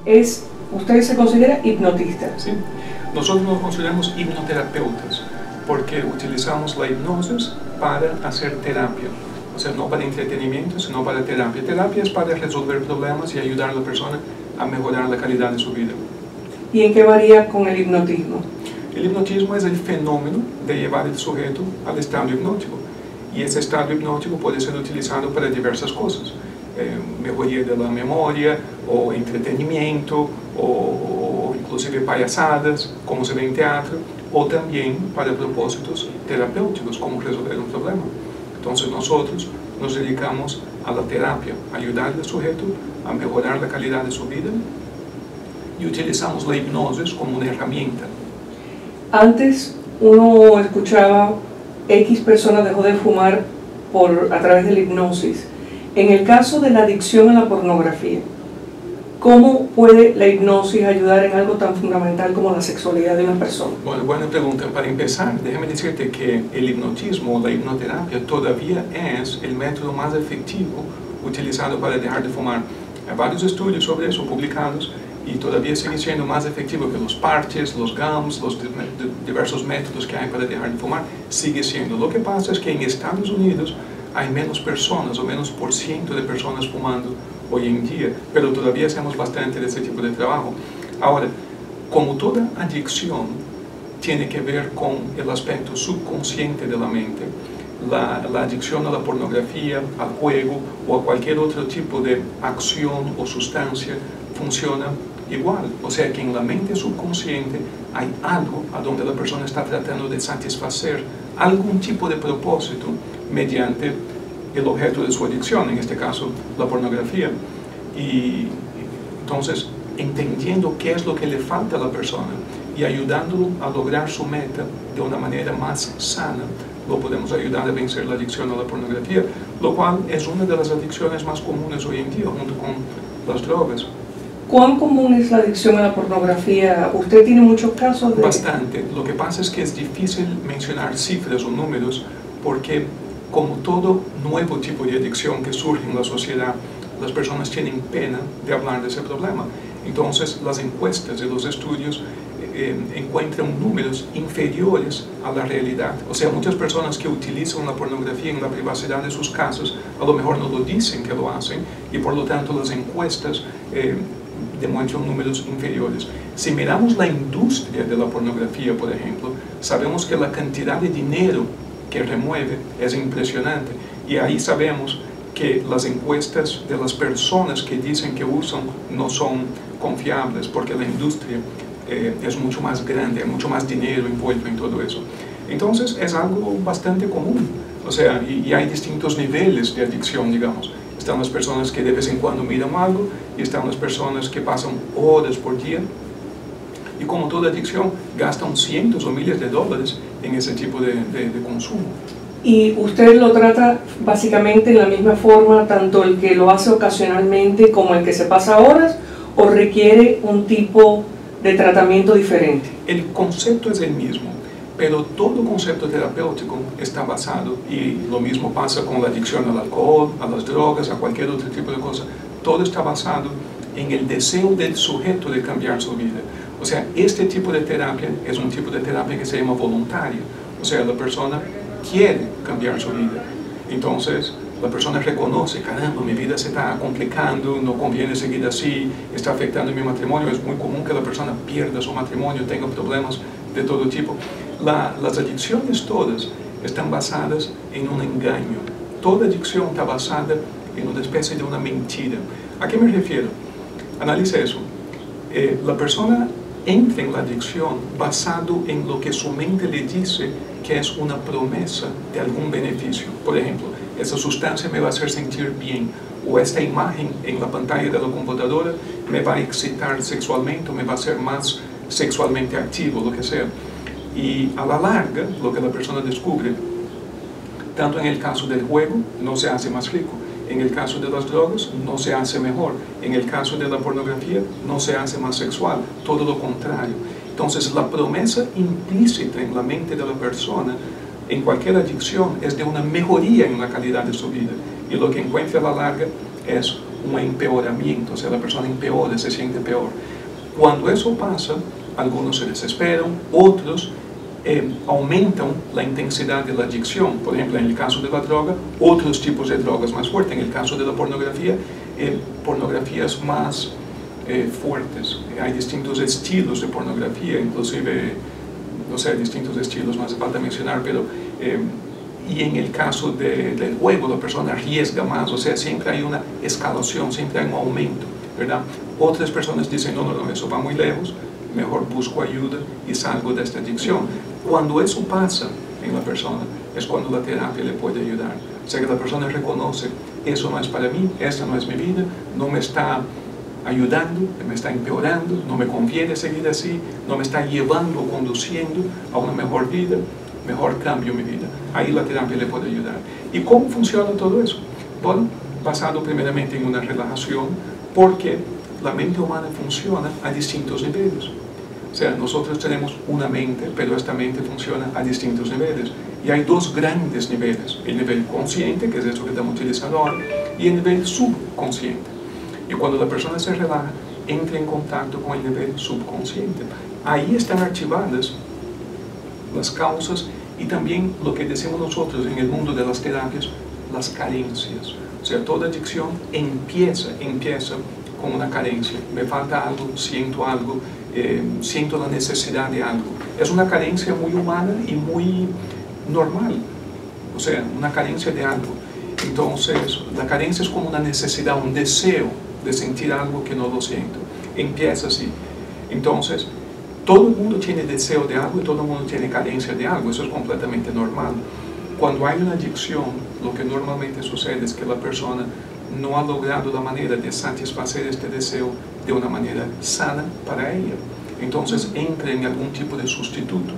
usted se considera hipnotista. Sí, nosotros nos consideramos hipnoterapeutas porque utilizamos la hipnosis para hacer terapia. O sea, no para entretenimiento, sino para terapia. Terapia es para resolver problemas y ayudar a la persona a mejorar la calidad de su vida. ¿Y en qué varía con el hipnotismo? El hipnotismo es el fenómeno de llevar el sujeto al estado hipnótico. Y ese estado hipnótico puede ser utilizado para diversas cosas. Mejoría de la memoria, o entretenimiento, o inclusive payasadas, como se ve en teatro, o también para propósitos terapéuticos, como resolver un problema. Entonces nosotros nos dedicamos a la terapia, a ayudar al sujeto a mejorar la calidad de su vida y utilizamos la hipnosis como una herramienta. Antes uno escuchaba X personas dejó de fumar a través de la hipnosis. En el caso de la adicción a la pornografía, ¿cómo puede la hipnosis ayudar en algo tan fundamental como la sexualidad de una persona? Bueno, buena pregunta. Para empezar, déjame decirte que el hipnotismo, la hipnoterapia, todavía es el método más efectivo utilizado para dejar de fumar. Hay varios estudios sobre eso publicados y todavía sigue siendo más efectivo que los parches, los gums, los diversos métodos que hay para dejar de fumar. Sigue siendo. Lo que pasa es que en Estados Unidos hay menos personas, o menos por ciento de personas fumando hoy en día, pero todavía hacemos bastante de ese tipo de trabajo. Ahora, como toda adicción tiene que ver con el aspecto subconsciente de la mente, la adicción a la pornografía, al juego o a cualquier otro tipo de acción o sustancia funciona igual. O sea que en la mente subconsciente hay algo a donde la persona está tratando de satisfacer algún tipo de propósito mediante el objeto de su adicción, en este caso la pornografía. Y entonces, entendiendo qué es lo que le falta a la persona y ayudándolo a lograr su meta de una manera más sana, lo podemos ayudar a vencer la adicción a la pornografía, lo cual es una de las adicciones más comunes hoy en día, junto con las drogas. ¿Cuán común es la adicción a la pornografía? ¿Usted tiene muchos casos de...? Bastante. Lo que pasa es que es difícil mencionar cifras o números porque, como todo nuevo tipo de adicción que surge en la sociedad, las personas tienen pena de hablar de ese problema. Entonces, las encuestas y los estudios encuentran números inferiores a la realidad. O sea, muchas personas que utilizan la pornografía en la privacidad de sus casas, a lo mejor no lo dicen que lo hacen, y por lo tanto las encuestas demuestran números inferiores. Si miramos la industria de la pornografía, por ejemplo, sabemos que la cantidad de dinero que remueve es impresionante, y ahí sabemos que las encuestas de las personas que dicen que usan no son confiables, porque la industria es mucho más grande, hay mucho más dinero envuelto en todo eso. Entonces es algo bastante común, o sea, y hay distintos niveles de adicción, digamos. Están las personas que de vez en cuando miran algo, y están las personas que pasan horas por día, y como toda adicción, gastan cientos o miles de dólares en ese tipo de consumo. ¿Y usted lo trata básicamente en la misma forma, tanto el que lo hace ocasionalmente como el que se pasa horas, o requiere un tipo de tratamiento diferente? El concepto es el mismo, pero todo concepto terapéutico está basado, y lo mismo pasa con la adicción al alcohol, a las drogas, a cualquier otro tipo de cosa, todo está basado en el deseo del sujeto de cambiar su vida. O sea, este tipo de terapia es un tipo de terapia que se llama voluntaria, o sea, la persona quiere cambiar su vida. Entonces, la persona reconoce, caramba, mi vida se está complicando, no conviene seguir así, está afectando mi matrimonio. Es muy común que la persona pierda su matrimonio, tenga problemas de todo tipo. Las adicciones todas están basadas en un engaño. Toda adicción está basada en una especie de una mentira. ¿A qué me refiero? Analice eso. La persona entra en la adicción basado en lo que su mente le dice que es una promesa de algún beneficio. Por ejemplo, esa sustancia me va a hacer sentir bien, o esta imagen en la pantalla de la computadora me va a excitar sexualmente, o me va a hacer más sexualmente activo, lo que sea. Y a la larga, lo que la persona descubre, tanto en el caso del juego, no se hace más rico. En el caso de las drogas, no se hace mejor. En el caso de la pornografía, no se hace más sexual. Todo lo contrario. Entonces, la promesa implícita en la mente de la persona, en cualquier adicción, es de una mejoría en la calidad de su vida. Y lo que encuentra a la larga es un empeoramiento, o sea, la persona empeora, se siente peor. Cuando eso pasa, algunos se desesperan, otros aumentan la intensidad de la adicción. Por ejemplo, en el caso de la droga, otros tipos de drogas más fuertes. En el caso de la pornografía, pornografías más fuertes. Hay distintos estilos de pornografía, inclusive, no sé, distintos estilos, no hace falta mencionar, pero y en el caso del juego, la persona arriesga más, o sea, siempre hay una escalación, siempre hay un aumento, ¿verdad? Otras personas dicen, no, eso va muy lejos, mejor busco ayuda y salgo de esta adicción. Cuando eso pasa en la persona, es cuando la terapia le puede ayudar. O sea, que la persona reconoce, eso no es para mí, esta no es mi vida, no me está ayudando, me está empeorando, no me conviene seguir así, no me está llevando o conduciendo a una mejor vida, mejor cambio en mi vida. Ahí la terapia le puede ayudar. ¿Y cómo funciona todo eso? Bueno, basado primeramente en una relajación, porque la mente humana funciona a distintos niveles. O sea, nosotros tenemos una mente, pero esta mente funciona a distintos niveles. Y hay dos grandes niveles, el nivel consciente, que es esto que estamos utilizando ahora, y el nivel subconsciente. Y cuando la persona se relaja, entra en contacto con el nivel subconsciente. Ahí están archivadas las causas y también lo que decimos nosotros en el mundo de las terapias, las carencias. O sea, toda adicción empieza con una carencia. Me falta algo, siento la necesidad de algo. Es una carencia muy humana y muy normal. O sea, una carencia de algo. Entonces, la carencia es como una necesidad, un deseo de sentir algo que no lo siento. Empieza así. Entonces, todo el mundo tiene deseo de algo y todo el mundo tiene carencia de algo. Eso es completamente normal. Cuando hay una adicción, lo que normalmente sucede es que la persona no ha logrado la manera de satisfacer este deseo de una manera sana para ella. Entonces entra en algún tipo de sustituto.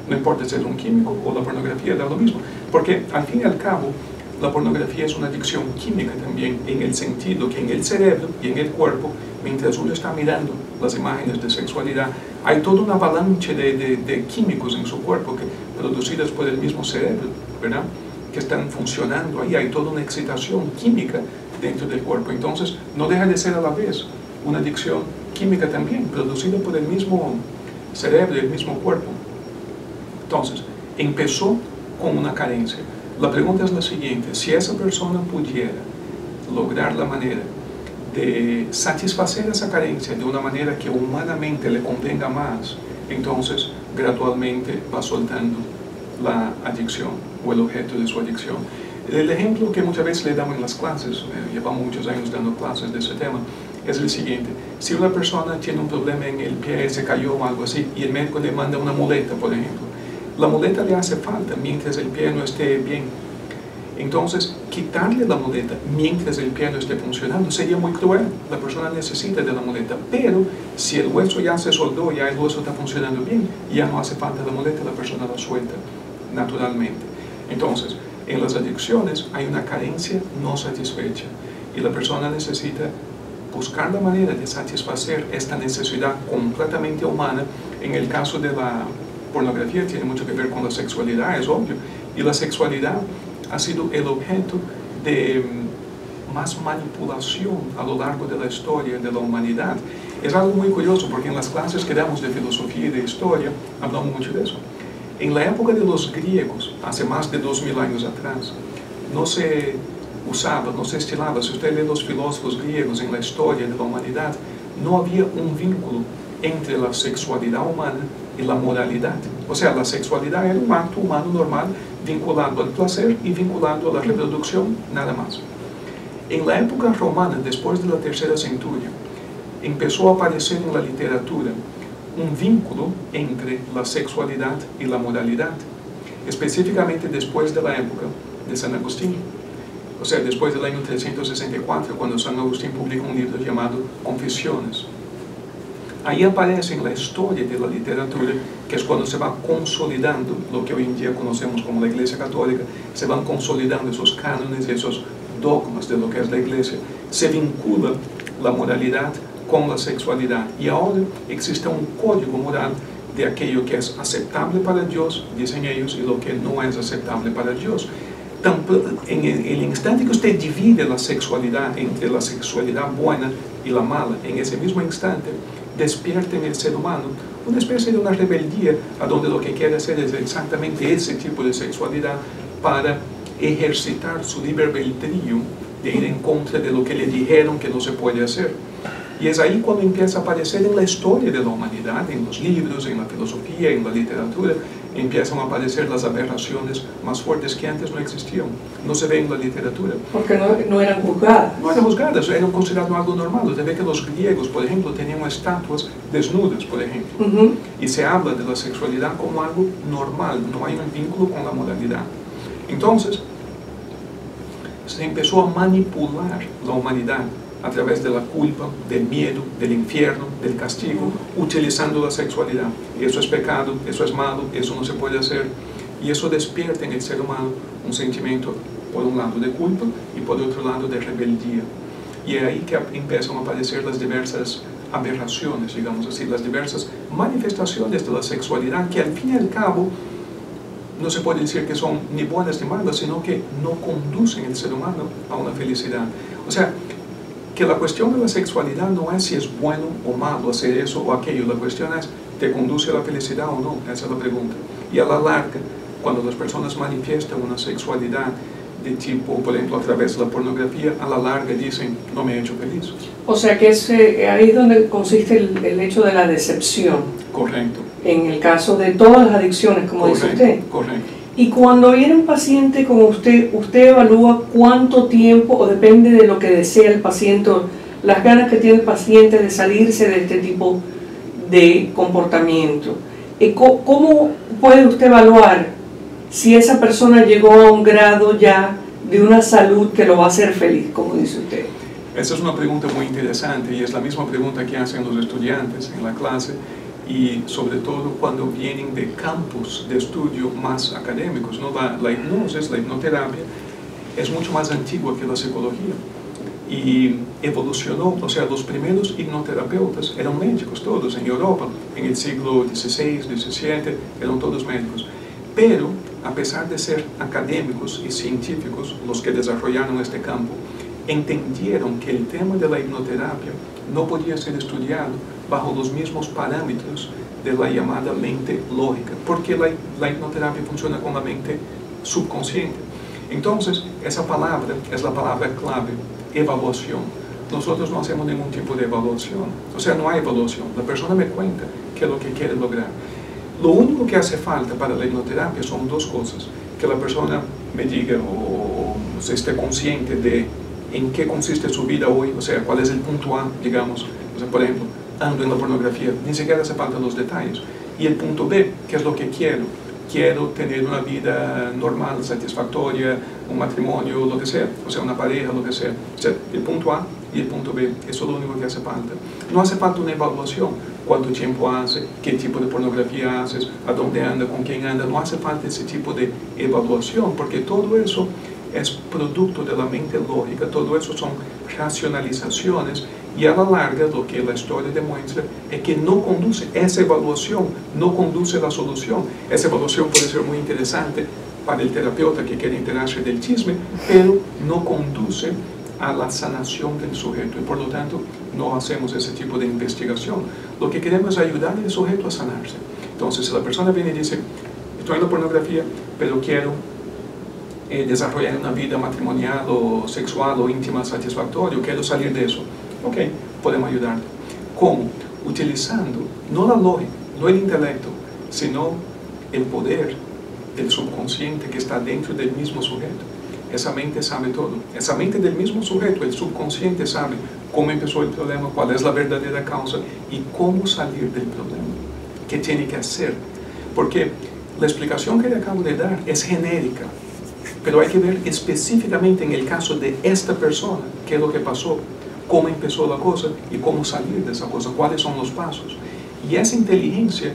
No importa si es un químico o la pornografía, da lo mismo. Porque al fin y al cabo, la pornografía es una adicción química también, en el sentido que en el cerebro y en el cuerpo, mientras uno está mirando las imágenes de sexualidad, hay toda una avalancha de químicos en su cuerpo producidas por el mismo cerebro, ¿verdad? Que están funcionando ahí, hay toda una excitación química dentro del cuerpo. Entonces, no deja de ser a la vez una adicción química también, producida por el mismo cerebro y el mismo cuerpo. Entonces, empezó con una carencia. La pregunta es la siguiente: si esa persona pudiera lograr la manera de satisfacer esa carencia de una manera que humanamente le convenga más, entonces gradualmente va soltando la adicción o el objeto de su adicción. El ejemplo que muchas veces le damos en las clases, llevamos muchos años dando clases de ese tema, es el siguiente: si una persona tiene un problema en el pie, se cayó o algo así, y el médico le manda una muleta, por ejemplo, la muleta le hace falta mientras el pie no esté bien. Entonces, quitarle la muleta mientras el pie no esté funcionando sería muy cruel. La persona necesita de la muleta, pero si el hueso ya se soldó, ya el hueso está funcionando bien, ya no hace falta la muleta, la persona la suelta naturalmente. Entonces, en las adicciones hay una carencia no satisfecha y la persona necesita buscar la manera de satisfacer esta necesidad completamente humana. En el caso de la pornografía tiene mucho que ver con la sexualidad, es obvio, y la sexualidad ha sido el objeto de más manipulación a lo largo de la historia de la humanidad. Es algo muy curioso porque en las clases que damos de filosofía y de historia hablamos mucho de eso. En la época de los griegos, hace más de 2000 años atrás, no se usaba, no se estilaba. Si usted lee los filósofos griegos en la historia de la humanidad, no había un vínculo entre la sexualidad humana y la moralidad. O sea, la sexualidad era un acto humano normal vinculado al placer y vinculado a la reproducción, nada más. En la época romana, después de la tercera centuria, empezó a aparecer en la literatura un vínculo entre la sexualidad y la moralidad, específicamente después de la época de San Agustín. O sea, después del año 364, cuando San Agustín publica un libro llamado Confesiones. Ahí aparece en la historia de la literatura, que es cuando se va consolidando lo que hoy en día conocemos como la Iglesia Católica, se van consolidando esos cánones y esos dogmas de lo que es la Iglesia, se vincula la moralidad con la sexualidad y ahora existe un código moral de aquello que es aceptable para Dios, dicen ellos, y lo que no es aceptable para Dios. En el instante que usted divide la sexualidad entre la sexualidad buena y la mala, en ese mismo instante despierta en el ser humano una especie de una rebeldía, a donde lo que quiere hacer es exactamente ese tipo de sexualidad para ejercitar su libre albedrío de ir en contra de lo que le dijeron que no se puede hacer. Y es ahí cuando empieza a aparecer en la historia de la humanidad, en los libros, en la filosofía, en la literatura, empiezan a aparecer las aberraciones más fuertes que antes no existían. No se ve en la literatura. Porque no eran juzgadas. No eran juzgadas, eran consideradas algo normal. Usted ve que los griegos, por ejemplo, tenían estatuas desnudas, por ejemplo. Y se habla de la sexualidad como algo normal, no hay un vínculo con la moralidad. Entonces, se empezó a manipular la humanidad a través de la culpa, del miedo, del infierno, del castigo, utilizando la sexualidad. Eso es pecado, eso es malo, eso no se puede hacer. Y eso despierta en el ser humano un sentimiento, por un lado, de culpa y por otro lado, de rebeldía. Y es ahí que empiezan a aparecer las diversas aberraciones, digamos así, las diversas manifestaciones de la sexualidad que al fin y al cabo no se puede decir que son ni buenas ni malas, sino que no conducen al ser humano a una felicidad. O sea, que la cuestión de la sexualidad no es si es bueno o malo hacer eso o aquello, la cuestión es, ¿te conduce a la felicidad o no? Esa es la pregunta. Y a la larga, cuando las personas manifiestan una sexualidad de tipo, por ejemplo, a través de la pornografía, a la larga dicen, no me he hecho feliz. O sea que ahí es donde consiste el hecho de la decepción. Correcto. En el caso de todas las adicciones, como dice usted. Correcto. Y cuando viene un paciente como usted evalúa cuánto tiempo, o depende de lo que desea el paciente, las ganas que tiene el paciente de salirse de este tipo de comportamiento. ¿Cómo puede usted evaluar si esa persona llegó a un grado ya de una salud que lo va a hacer feliz, como dice usted? Esa es una pregunta muy interesante y es la misma pregunta que hacen los estudiantes en la clase, y sobre todo cuando vienen de campos de estudio más académicos, ¿no? La hipnosis, la hipnoterapia, es mucho más antigua que la psicología y evolucionó. O sea, los primeros hipnoterapeutas eran médicos todos en Europa, en el siglo XVI, XVII, eran todos médicos. Pero, a pesar de ser académicos y científicos los que desarrollaron este campo, entendieron que el tema de la hipnoterapia no podía ser estudiado bajo los mismos parámetros de la llamada mente lógica, porque la hipnoterapia funciona con la mente subconsciente. Entonces, esa palabra es la palabra clave, evaluación. Nosotros no hacemos ningún tipo de evaluación, o sea, no hay evaluación. La persona me cuenta qué es lo que quiere lograr. Lo único que hace falta para la hipnoterapia son dos cosas: que la persona me diga o se esté consciente de en qué consiste su vida hoy, o sea, cuál es el punto A, digamos. O sea, por ejemplo, ando en la pornografía, ni siquiera hace falta los detalles. Y el punto B, ¿qué es lo que quiero? Quiero tener una vida normal, satisfactoria, un matrimonio, lo que sea, o sea, una pareja, lo que sea. O sea, el punto A y el punto B, eso es lo único que hace falta. No hace falta una evaluación, cuánto tiempo hace, qué tipo de pornografía haces, a dónde anda, con quién anda. No hace falta ese tipo de evaluación, porque todo eso es producto de la mente lógica, todo eso son racionalizaciones, y a la larga lo que la historia demuestra es que no conduce, esa evaluación no conduce a la solución. Esa evaluación puede ser muy interesante para el terapeuta que quiere enterarse del chisme, pero no conduce a la sanación del sujeto, y por lo tanto no hacemos ese tipo de investigación. Lo que queremos es ayudar al sujeto a sanarse. Entonces, si la persona viene y dice, estoy en la pornografía, pero quiero desarrollar una vida matrimonial o sexual o íntima satisfactoria, quiero salir de eso, ok, podemos ayudarte. ¿Cómo? Utilizando no la lógica, no el intelecto, sino el poder del subconsciente que está dentro del mismo sujeto. Esa mente sabe todo. Esa mente del mismo sujeto, el subconsciente, sabe cómo empezó el problema, cuál es la verdadera causa y cómo salir del problema. ¿Qué tiene que hacer? Porque la explicación que le acabo de dar es genérica, pero hay que ver específicamente en el caso de esta persona qué es lo que pasó, cómo empezó la cosa y cómo salir de esa cosa, cuáles son los pasos. Y esa inteligencia,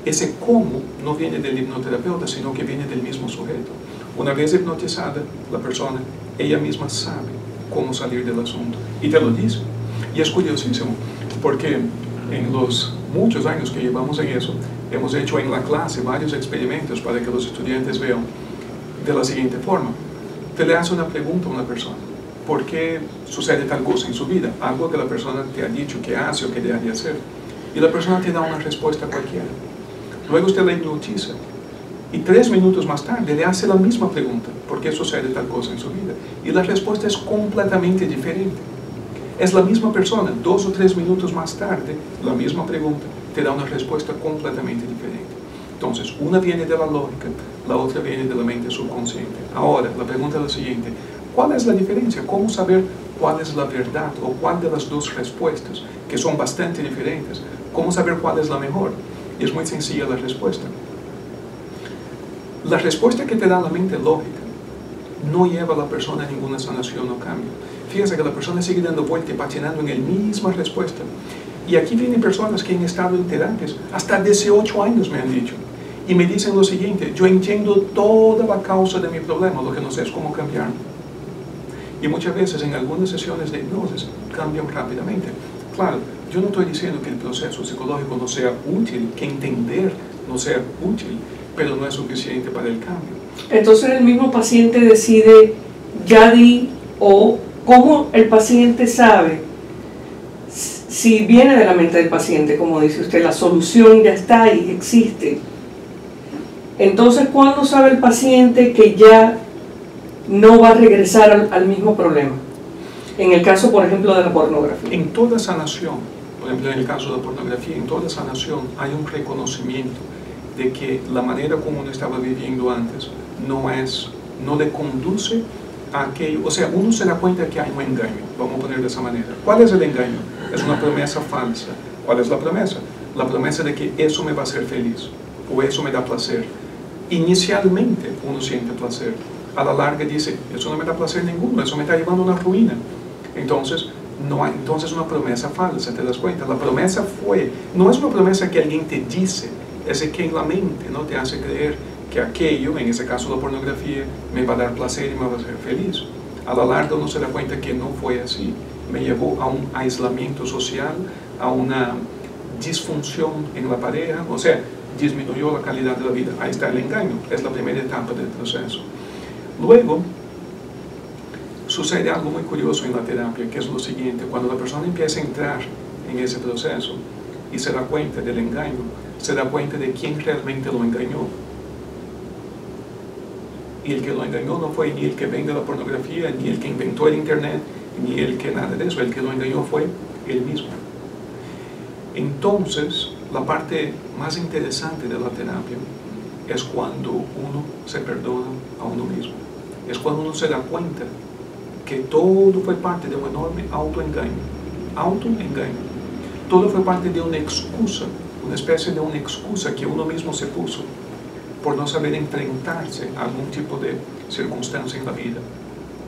ese cómo, no viene del hipnoterapeuta, sino que viene del mismo sujeto. Una vez hipnotizada, la persona, ella misma sabe cómo salir del asunto y te lo dice. Y es curiosísimo, porque en los muchos años que llevamos en eso, hemos hecho en la clase varios experimentos para que los estudiantes vean de la siguiente forma. Usted le hace una pregunta a una persona. ¿Por qué sucede tal cosa en su vida? Algo que la persona te ha dicho que hace o que debe de hacer. Y la persona te da una respuesta cualquiera. Luego usted la hipnotiza. Y 3 minutos más tarde le hace la misma pregunta. ¿Por qué sucede tal cosa en su vida? Y la respuesta es completamente diferente. Es la misma persona, 2 o 3 minutos más tarde, la misma pregunta, te da una respuesta completamente diferente. Entonces, una viene de la lógica, la otra viene de la mente subconsciente. Ahora, la pregunta es la siguiente: ¿cuál es la diferencia? ¿Cómo saber cuál es la verdad o cuál de las dos respuestas, que son bastante diferentes? ¿Cómo saber cuál es la mejor? Y es muy sencilla la respuesta. La respuesta que te da la mente lógica no lleva a la persona a ninguna sanación o cambio. Fíjese que la persona sigue dando vuelta y patinando en la misma respuesta. Y aquí vienen personas que han estado en terapias hasta 18 años, me han dicho. Y me dicen lo siguiente: yo entiendo toda la causa de mi problema, lo que no sé es cómo cambiarlo. Y muchas veces en algunas sesiones de hipnosis cambian rápidamente. Claro, yo no estoy diciendo que el proceso psicológico no sea útil, que entender no sea útil, pero no es suficiente para el cambio. Entonces el mismo paciente decide ya di, o cómo el paciente sabe si viene de la mente del paciente, como dice usted, la solución ya está ahí, existe. Entonces, ¿cuándo sabe el paciente que ya no va a regresar al mismo problema? En el caso, por ejemplo, de la pornografía. En toda sanación, por ejemplo, en el caso de la pornografía, en toda sanación hay un reconocimiento de que la manera como uno estaba viviendo antes no le conduce a aquello. O sea, uno se da cuenta que hay un engaño, vamos a poner de esa manera. ¿Cuál es el engaño? Es una promesa falsa. ¿Cuál es la promesa? La promesa de que eso me va a hacer feliz, o eso me da placer. Inicialmente uno siente placer, a la larga dice: eso no me da placer ninguno, eso me está llevando a una ruina. Entonces una promesa falsa, ¿te das cuenta? La promesa no es una promesa que alguien te dice, es que en la mente no te hace creer que aquello, en ese caso la pornografía, me va a dar placer y me va a hacer feliz. A la larga uno se da cuenta que no fue así, me llevó a un aislamiento social, a una disfunción en la pareja, o sea, disminuyó la calidad de la vida. Ahí está el engaño, es la primera etapa del proceso. Luego, sucede algo muy curioso en la terapia, que es lo siguiente: cuando la persona empieza a entrar en ese proceso y se da cuenta del engaño, se da cuenta de quién realmente lo engañó. Y el que lo engañó no fue ni el que vende la pornografía, ni el que inventó el internet, ni el que nada de eso. El que lo engañó fue él mismo. Entonces, la parte más interesante de la terapia es cuando uno se perdona a uno mismo. Es cuando uno se da cuenta que todo fue parte de un enorme autoengaño. Autoengaño. Todo fue parte de una excusa, una especie de una excusa que uno mismo se puso por no saber enfrentarse a algún tipo de circunstancia en la vida,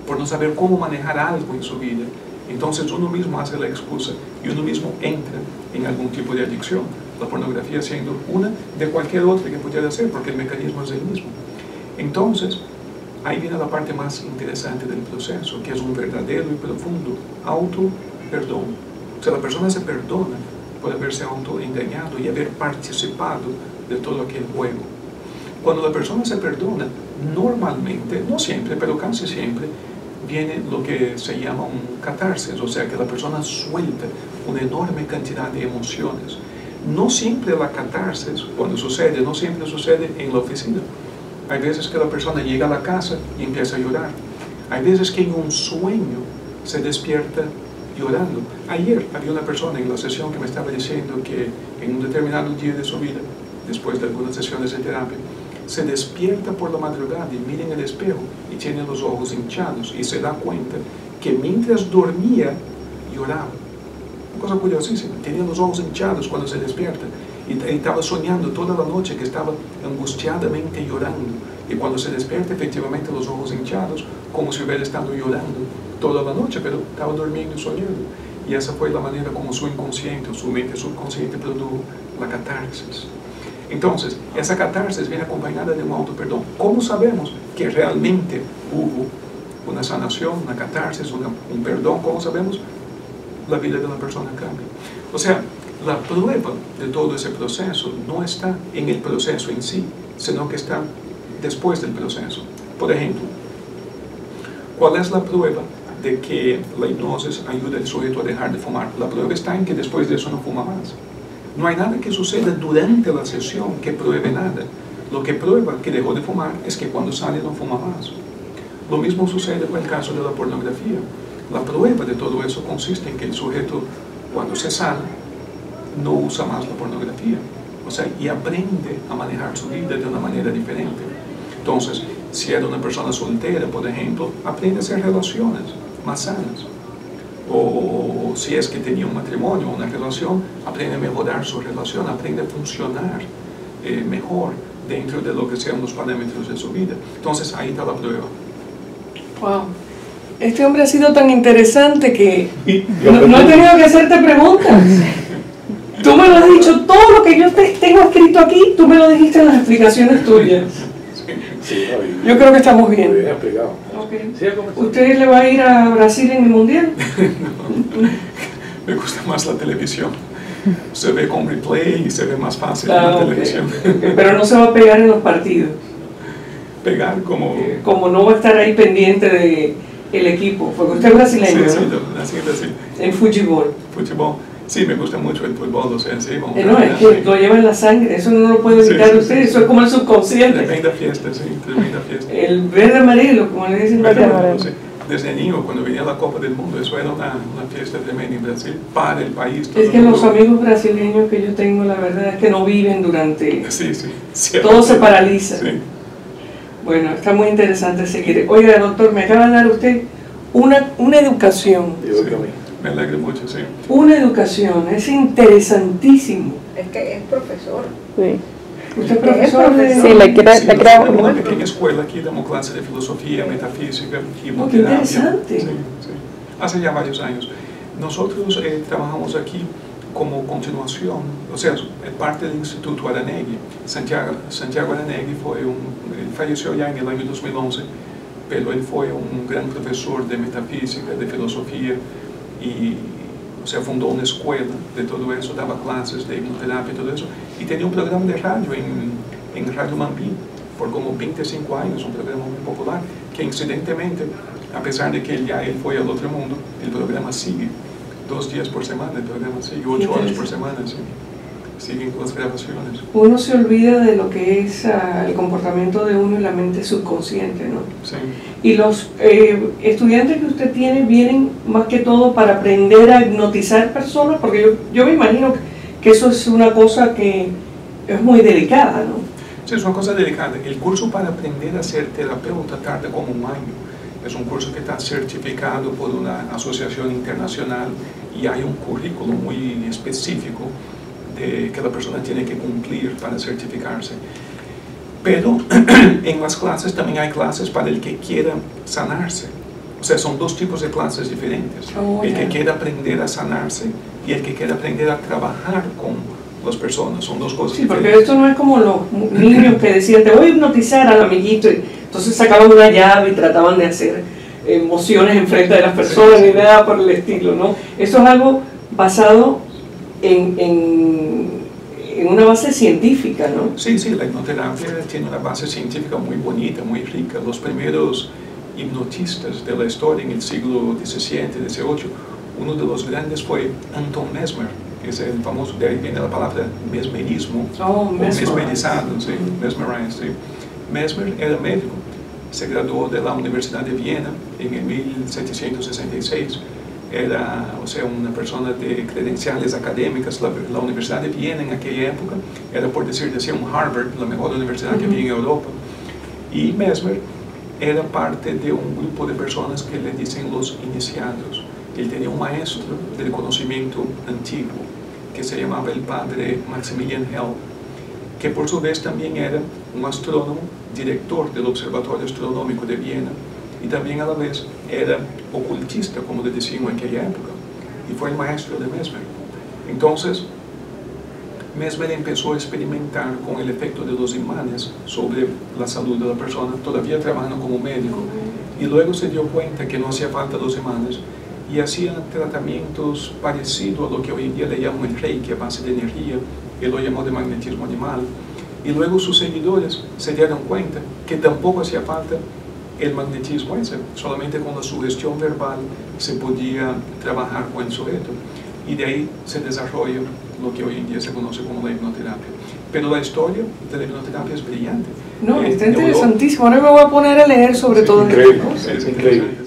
por no saber cómo manejar algo en su vida. Entonces uno mismo hace la excusa y uno mismo entra en algún tipo de adicción, la pornografía siendo una de cualquier otra que pudiera hacer, porque el mecanismo es el mismo. Entonces, ahí viene la parte más interesante del proceso, que es un verdadero y profundo auto-perdón. O sea, la persona se perdona por haberse autoengañado y haber participado de todo aquel juego. Cuando la persona se perdona, normalmente, no siempre, pero casi siempre, viene lo que se llama un catarsis, o sea, que la persona suelta una enorme cantidad de emociones. No siempre la catarsis, cuando sucede, no siempre sucede en la oficina. Hay veces que la persona llega a la casa y empieza a llorar. Hay veces que en un sueño se despierta llorando. Ayer había una persona en la sesión que me estaba diciendo que en un determinado día de su vida, después de algunas sesiones de terapia, se despierta por la madrugada y mira en el espejo y tiene los ojos hinchados y se da cuenta que mientras dormía lloraba. Una cosa curiosísima, tenía los ojos hinchados cuando se despierta y estaba soñando toda la noche que estaba angustiadamente llorando, y cuando se despierta efectivamente los ojos hinchados, como si hubiera estado llorando toda la noche, pero estaba durmiendo y soñando. Y esa fue la manera como su inconsciente, su mente subconsciente produjo la catarsis. Entonces, esa catarsis viene acompañada de un auto-perdón. ¿Cómo sabemos que realmente hubo una sanación, una catarsis, un perdón? ¿Cómo sabemos? La vida de la persona cambia. O sea, la prueba de todo ese proceso no está en el proceso en sí, sino que está después del proceso. Por ejemplo, ¿Cuál es la prueba de que la hipnosis ayuda al sujeto a dejar de fumar? La prueba está en que después de eso no fuma más. No hay nada que suceda durante la sesión que pruebe nada. Lo que prueba que dejó de fumar es que cuando sale no fuma más. Lo mismo sucede con el caso de la pornografía. La prueba de todo eso consiste en que el sujeto, cuando se sale, no usa más la pornografía. O sea, y aprende a manejar su vida de una manera diferente. Entonces, si era una persona soltera, por ejemplo, aprende a hacer relaciones más sanas. O si es que tenía un matrimonio o una relación, aprende a mejorar su relación, aprende a funcionar mejor dentro de lo que sean los parámetros de su vida. Entonces, ahí está la prueba. Wow. Este hombre ha sido tan interesante que no he tenido que hacerte preguntas. Tú me lo has dicho, todo lo que yo tengo escrito aquí, tú me lo dijiste en las explicaciones tuyas. Sí, yo creo que estamos bien. Bien explicado. Okay. Sí, ¿Usted le va a ir a Brasil en el Mundial? No, me gusta más la televisión. Se ve con replay y se ve más fácil en la televisión. Pero no se va a pegar en los partidos. Pegar como... Como no va a estar ahí pendiente del equipo, porque usted es brasileño, sí, ¿no? Sí. En fútbol. Fútbol. Sí, me gusta mucho el fútbol, o sea, sí. No, es que lo lleva en la sangre, eso no lo puede evitar usted, eso es como el subconsciente. Tremenda fiesta, sí, tremenda fiesta. El verde amarillo, como le dicen verde amarillo. Sí. Desde niño, cuando venía la Copa del Mundo, eso era una fiesta tremenda en Brasil, para el país. Es que los amigos brasileños que yo tengo, la verdad es que no viven durante... Sí. Todo se paraliza. Sí. Bueno, está muy interesante si quiere. Oiga, doctor, me acaba de dar usted una educación. Me alegra mucho, sí. Una educación, es interesantísimo. Es que es profesor. Sí. ¿Usted es profesor? Sí, le quiero en una pequeña escuela aquí damos clases de filosofía, metafísica, hipnoterapia. ¡Qué interesante! Sí. Hace ya varios años. Nosotros trabajamos aquí como continuación, o sea, parte del Instituto Aranegui. Santiago Aranegui él falleció ya en el año 2011, pero él fue un gran profesor de metafísica, de filosofía, y o sea, fundó una escuela de todo eso, daba clases de hipnoterapia y todo eso, y tenía un programa de radio en Radio Mambí por como 25 años, un programa muy popular, que incidentemente, a pesar de que él fue al otro mundo, el programa sigue 2 días por semana, el programa sigue 8 horas por semana, sí. Siguen con las grabaciones. Uno se olvida de lo que es el comportamiento de uno y la mente subconsciente, ¿no? Sí. Y los estudiantes que usted tiene vienen más que todo para aprender a hipnotizar personas, porque yo me imagino que eso es una cosa que es muy delicada, ¿no? Sí, es una cosa delicada. El curso para aprender a ser terapeuta tarda como un año. Es un curso que está certificado por una asociación internacional y hay un currículo muy específico que la persona tiene que cumplir para certificarse. Pero en las clases también hay clases para el que quiera sanarse. O sea, son 2 tipos de clases diferentes. El que quiera aprender a sanarse y el que quiera aprender a trabajar con las personas. Son 2 cosas diferentes. Porque esto no es como los niños que decían, te voy a hipnotizar al amiguito, y entonces sacaban una llave y trataban de hacer emociones enfrente de las personas, ni nada por el estilo, ¿no? Esto es algo basado en una base científica, ¿no? Sí, la hipnoterapia tiene una base científica muy bonita, muy rica. Los primeros hipnotistas de la historia en el siglo XVII, XVIII, uno de los grandes fue Anton Mesmer, que es el famoso, de ahí viene la palabra mesmerismo, o mesmerizado, sí, mesmerized, sí. Mesmer era médico, se graduó de la Universidad de Viena en 1766. Era, o sea, una persona de credenciales académicas. La Universidad de Viena en aquella época era, por decir así, un Harvard, la mejor universidad que había en Europa. Y Mesmer era parte de un grupo de personas que le dicen los iniciados. Él tenía un maestro del conocimiento antiguo que se llamaba el padre Maximilian Hell, que por su vez también era un astrónomo, director del Observatorio Astronómico de Viena, y también a la vez era ocultista, como le decían en aquella época, y fue el maestro de Mesmer. Entonces, Mesmer empezó a experimentar con el efecto de los imanes sobre la salud de la persona, todavía trabajando como médico, y luego se dio cuenta que no hacía falta los imanes, y hacía tratamientos parecidos a lo que hoy en día le llaman el Reiki, a base de energía. Él lo llamó de magnetismo animal, y luego sus seguidores se dieron cuenta que tampoco hacía falta el magnetismo ese. Solamente con la sugestión verbal se podía trabajar con el sujeto. Y de ahí se desarrolla lo que hoy en día se conoce como la hipnoterapia. Pero la historia de la hipnoterapia es brillante. No, está interesantísimo. Ahora me voy a poner a leer sobre todo increíble, esto. es increíble.